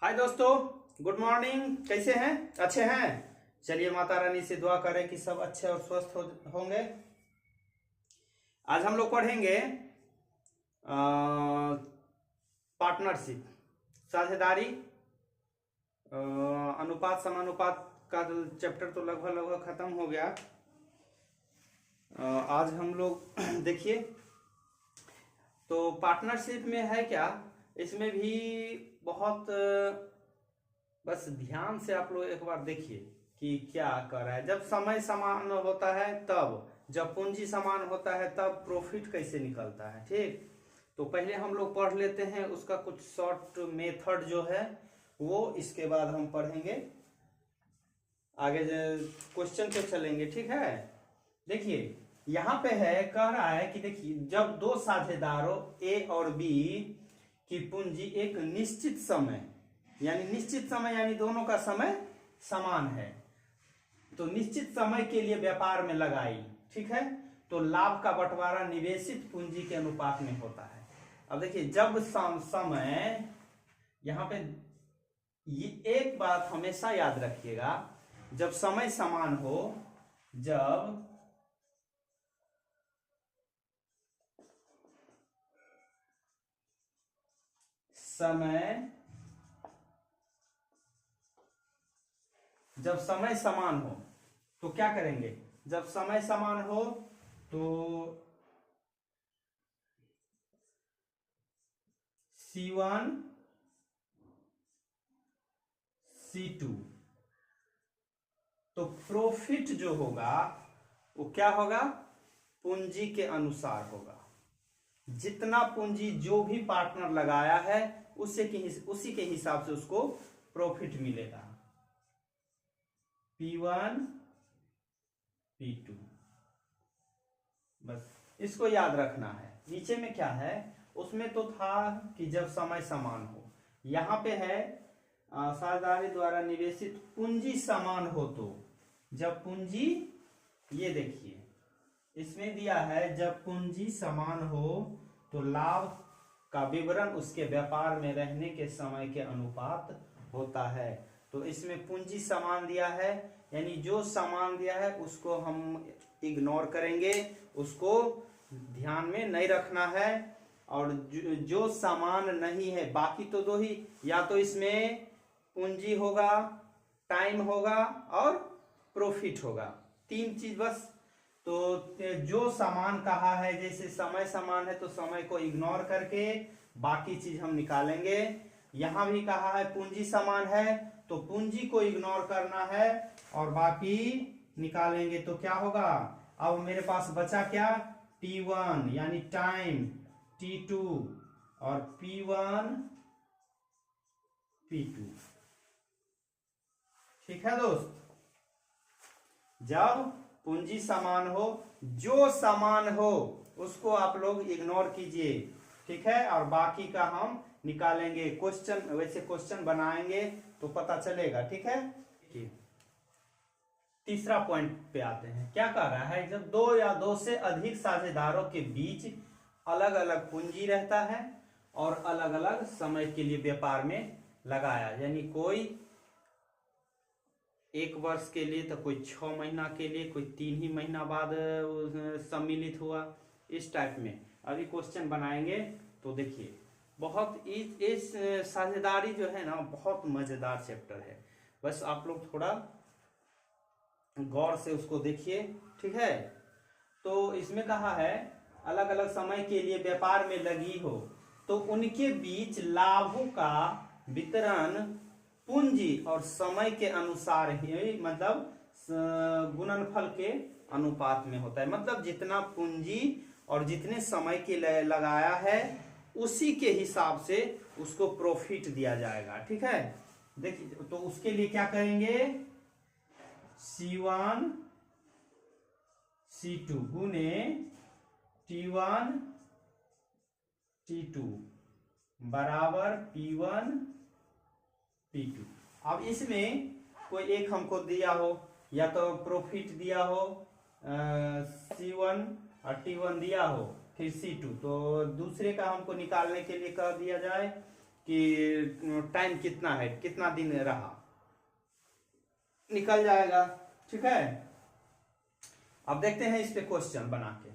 हाय दोस्तों, good morning. कैसे हैं? अच्छे हैं? चलिए माता रानी से दुआ करें कि सब अच्छे और स्वस्थ होंगे। आज हम लोग पढ़ेंगे पार्टनरशिप, साझेदारी, अनुपात समानुपात का चैप्टर तो लगभग लगभग खत्म हो गया। आज हम लोग देखिए, तो पार्टनरशिप में है क्या, इसमें भी बहुत बस ध्यान से आप लोग एक बार देखिए कि क्या कर रहा है। जब समय समान होता है तब, जब पूंजी समान होता है तब प्रॉफिट कैसे निकलता है। ठीक, तो पहले हम लोग पढ़ लेते हैं उसका कुछ शॉर्ट मेथड जो है वो, इसके बाद हम पढ़ेंगे आगे क्वेश्चन पे चलेंगे। ठीक है, देखिए यहाँ पे है, कह रहा है कि देखिए जब दो साझेदारों ए और बी की पूंजी एक निश्चित समय यानी दोनों का समय समान है, तो निश्चित समय के लिए व्यापार में लगाई। ठीक है, तो लाभ का बंटवारा निवेशित पूंजी के अनुपात में होता है। अब देखिए, जब समय, यहां पे ये एक बात हमेशा याद रखिएगा, जब समय समान हो, जब समय समान हो तो क्या करेंगे? जब समय समान हो तो C1 C2, तो प्रॉफिट जो होगा वो क्या होगा? पूंजी के अनुसार होगा। जितना पूंजी जो भी पार्टनर लगाया है उसी के हिसाब से उसको प्रॉफिट मिलेगा। P1 P2, बस इसको याद रखना है। नीचे में क्या है, उसमें तो था कि जब समय समान हो, यहां पे है साझेदारी द्वारा निवेशित पूंजी समान हो, तो जब पूंजी, ये देखिए इसमें दिया है जब पूंजी समान हो तो लाभ का विवरण उसके व्यापार में रहने के समय के अनुपात होता है। तो इसमें पूंजी समान दिया है, यानी जो समान दिया है उसको हम इग्नोर करेंगे, उसको ध्यान में नहीं रखना है। और जो समान नहीं है, बाकी तो दो ही, या तो इसमें पूंजी होगा, टाइम होगा और प्रॉफिट होगा, तीन चीज बस। तो जो समान कहा है, जैसे समय समान है तो समय को इग्नोर करके बाकी चीज हम निकालेंगे। यहां भी कहा है पूंजी समान है तो पूंजी को इग्नोर करना है और बाकी निकालेंगे। तो क्या होगा? अब मेरे पास बचा क्या? T1 यानी टाइम, T2 और P1 P2। ठीक है दोस्त, जब पूंजी समान हो, जो समान हो उसको आप लोग इग्नोर कीजिए। ठीक है, और बाकी का हम निकालेंगे। क्वेश्चन, वैसे क्वेश्चन बनाएंगे तो पता चलेगा। ठीक है, तीसरा पॉइंट पे आते हैं। क्या कह रहा है? जब दो या दो से अधिक साझेदारों के बीच अलग अलग पूंजी रहता है और अलग अलग समय के लिए व्यापार में लगाया, यानी कोई 1 वर्ष के लिए, तो कोई 6 महीना के लिए, कोई 3 ही महीना बाद सम्मिलित हुआ, इस टाइप में अभी क्वेश्चन बनाएंगे। तो देखिए, बहुत इस साझेदारी जो है ना, बहुत मजेदार चैप्टर है। बस आप लोग थोड़ा गौर से उसको देखिए। ठीक है, तो इसमें कहा है अलग अलग समय के लिए व्यापार में लगी हो तो उनके बीच लाभों का वितरण पूंजी और समय के अनुसार ही, मतलब गुणनफल के अनुपात में होता है। मतलब जितना पूंजी और जितने समय के लिए लगाया है उसी के हिसाब से उसको प्रॉफिट दिया जाएगा। ठीक है, देखिए, तो उसके लिए क्या करेंगे? C1 C2 गुने T1 T2 बराबर P1 P2। अब इसमें कोई एक हमको दिया हो, या तो प्रॉफिट दिया हो C1 और T1 दिया हो, फिर C2, तो दूसरे का हमको निकालने के लिए कह दिया जाए कि टाइम कितना है, कितना दिन रहा, निकल जाएगा। ठीक है, अब देखते हैं इस पे क्वेश्चन बना के।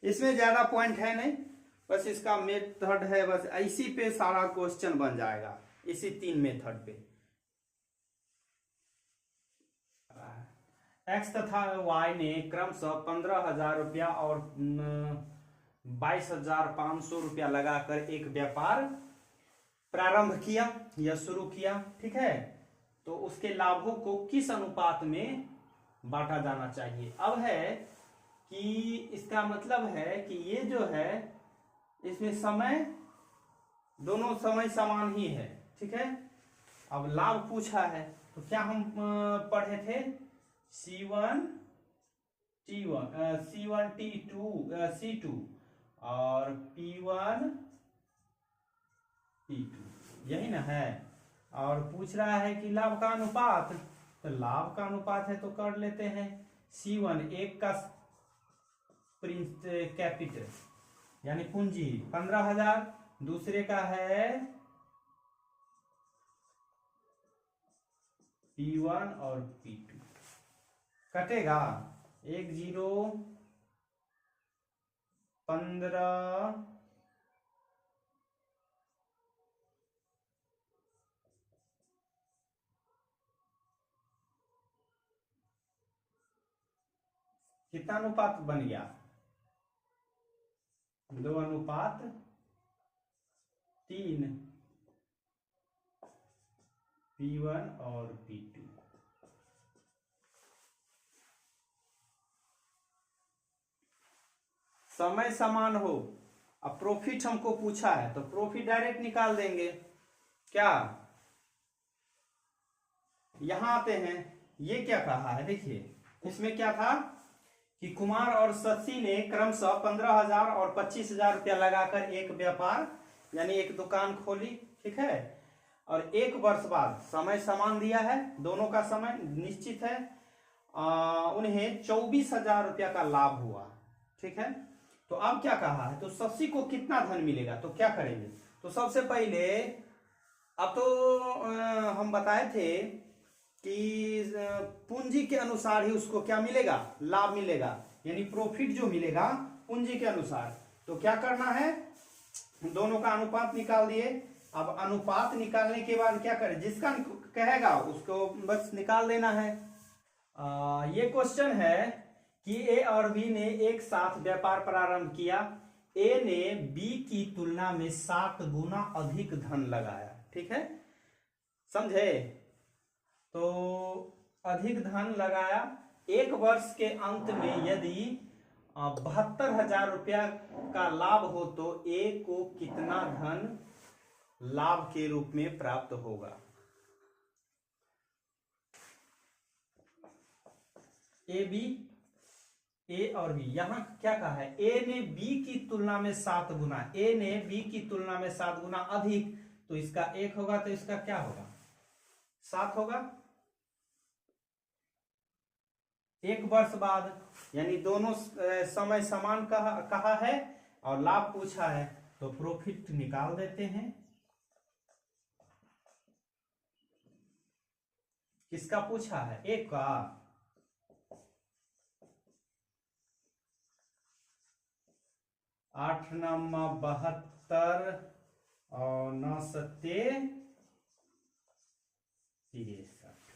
इसमें ज्यादा पॉइंट है नहीं, बस इसका मेथड है, बस इसी पे सारा क्वेश्चन बन जाएगा, इसी 3 मेथड पे। एक्स तथा वाई ने क्रमशः 15,000 रुपया और 22,500 रुपया लगाकर एक व्यापार प्रारंभ किया या शुरू किया। ठीक है, तो उसके लाभों को किस अनुपात में बांटा जाना चाहिए। अब है कि इसका मतलब है कि ये जो है इसमें समय, दोनों समय समान ही है। ठीक है, अब लाभ पूछा है तो क्या हम पढ़े थे, C1 T1 C1 T2 C2 और P1 P2, यही ना है। और पूछ रहा है कि लाभ का अनुपात, तो लाभ का अनुपात है तो कर लेते हैं। C1 एक का कैपिटल यानी पूंजी 15,000, दूसरे का है P1 और P2, कटेगा 1 0 15 कितना अनुपात बन गया, 2:3, P1 और P2। समय समान हो। अब प्रॉफिट हमको पूछा है तो प्रॉफिट डायरेक्ट निकाल देंगे। क्या, यहां आते हैं, ये क्या कहा है देखिए, इसमें क्या था कि कुमार और शशि ने क्रमशः 15,000 और 25,000 रुपया लगाकर एक व्यापार यानी एक दुकान खोली। ठीक है, और 1 वर्ष बाद, समय समान दिया है, दोनों का समय निश्चित है, उन्हें 24,000 रुपया का लाभ हुआ। ठीक है, तो अब क्या कहा है, तो शशि को कितना धन मिलेगा, तो क्या करेंगे, तो सबसे पहले अब तो हम बताए थे कि पूंजी के अनुसार ही उसको क्या मिलेगा, लाभ मिलेगा, यानी प्रॉफिट जो मिलेगा पूंजी के अनुसार। तो क्या करना है, दोनों का अनुपात निकाल दिए। अब अनुपात निकालने के बाद क्या करें, जिसका कहेगा उसको बस निकाल देना है। ये क्वेश्चन है कि ए और बी ने एक साथ व्यापार प्रारंभ किया। ए ने बी की तुलना में 7 गुना अधिक धन लगाया। ठीक है, समझे, तो अधिक धन लगाया। 1 वर्ष के अंत में यदि 72,000 रुपया का लाभ हो तो ए को कितना धन लाभ के रूप में प्राप्त होगा। ए और बी, यहां क्या कहा है, ए ने बी की तुलना में 7 गुना, ए ने बी की तुलना में 7 गुना अधिक, तो इसका 1 होगा तो इसका क्या होगा, 7 होगा। 1 वर्ष बाद, यानी दोनों समय समान कहा है और लाभ पूछा है, तो प्रॉफिट निकाल देते हैं। किसका पूछा है, 1 का, 8 9 72 और 9 7 63।